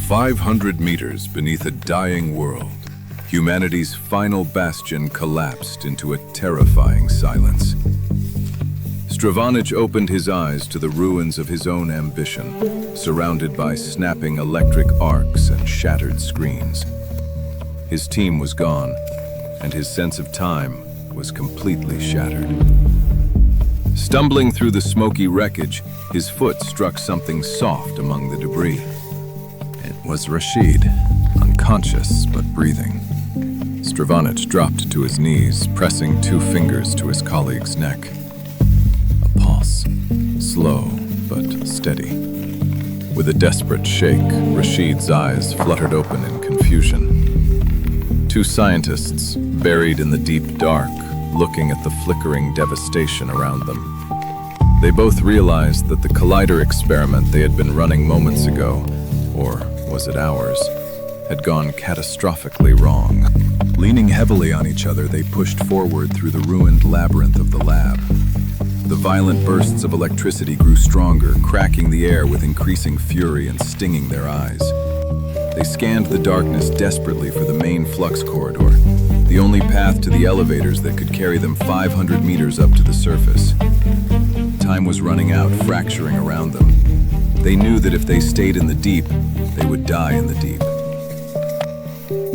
500 meters beneath a dying world, humanity's final bastion collapsed into a terrifying silence. Stravanich opened his eyes to the ruins of his own ambition, surrounded by snapping electric arcs and shattered screens. His team was gone, and his sense of time was completely shattered. Stumbling through the smoky wreckage, his foot struck something soft among the debris. It was Rashid, unconscious but breathing. Stravanich dropped to his knees, pressing 2 fingers to his colleague's neck. A pulse, slow but steady. With a desperate shake, Rashid's eyes fluttered open in confusion. 2 scientists, buried in the deep dark, looking at the flickering devastation around them. They both realized that the collider experiment they had been running moments ago, or was it hours, had gone catastrophically wrong. Leaning heavily on each other, they pushed forward through the ruined labyrinth of the lab. The violent bursts of electricity grew stronger, cracking the air with increasing fury and stinging their eyes. They scanned the darkness desperately for the main flux corridor, the only path to the elevators that could carry them 500 meters up to the surface. Time was running out, fracturing around them. They knew that if they stayed in the deep, they would die in the deep.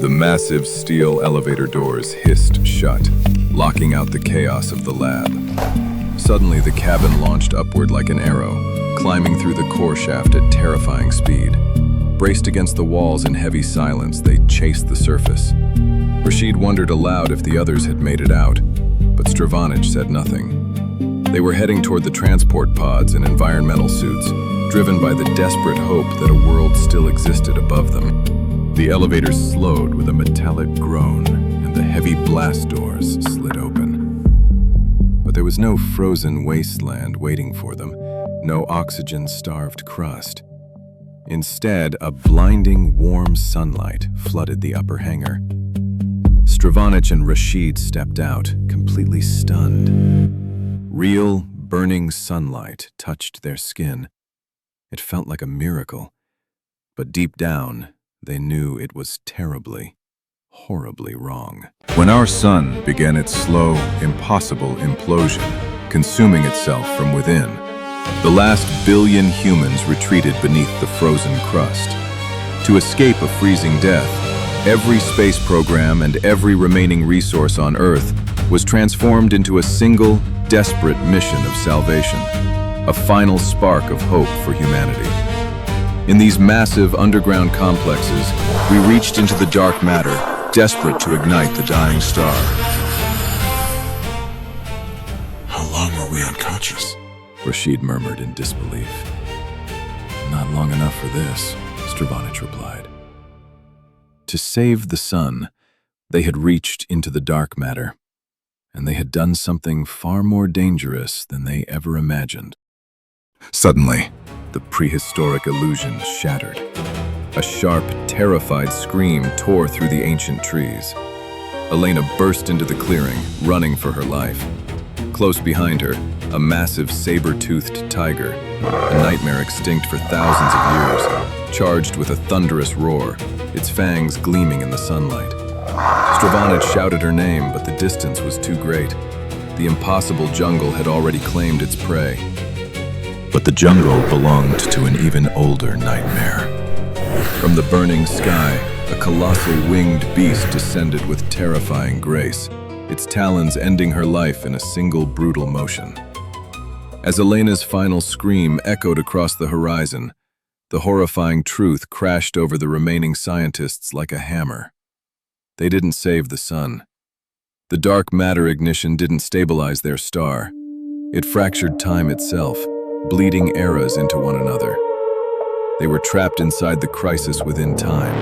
The massive steel elevator doors hissed shut, locking out the chaos of the lab. Suddenly, the cabin launched upward like an arrow, climbing through the core shaft at terrifying speed. Braced against the walls in heavy silence, they chased the surface. Rashid wondered aloud if the others had made it out, but Stravanich said nothing. They were heading toward the transport pods in environmental suits, driven by the desperate hope that a world still existed above them. The elevators slowed with a metallic groan, and the heavy blast doors slid open. But there was no frozen wasteland waiting for them, no oxygen-starved crust. Instead, a blinding, warm sunlight flooded the upper hangar. Stravanich and Rashid stepped out, completely stunned. Real, burning sunlight touched their skin. It felt like a miracle, but deep down, they knew it was terribly, horribly wrong. When our sun began its slow, impossible implosion, consuming itself from within, the last billion humans retreated beneath the frozen crust. To escape a freezing death, every space program and every remaining resource on Earth was transformed into a single, desperate mission of salvation, a final spark of hope for humanity. In these massive underground complexes, we reached into the dark matter, desperate to ignite the dying star. How long were we unconscious? Rashid murmured in disbelief. Not long enough for this, Stravanich replied. To save the sun, they had reached into the dark matter, and they had done something far more dangerous than they ever imagined. Suddenly, the prehistoric illusion shattered. A sharp, terrified scream tore through the ancient trees. Elena burst into the clearing, running for her life. Close behind her, a massive saber-toothed tiger, a nightmare extinct for thousands of years, charged with a thunderous roar, its fangs gleaming in the sunlight. Stravanich shouted her name, but the distance was too great. The impossible jungle had already claimed its prey. But the jungle belonged to an even older nightmare. From the burning sky, a colossal winged beast descended with terrifying grace, its talons ending her life in a single brutal motion. As Elena's final scream echoed across the horizon, the horrifying truth crashed over the remaining scientists like a hammer. They didn't save the sun. The dark matter ignition didn't stabilize their star. It fractured time itself, bleeding eras into one another. They were trapped inside the crisis within time,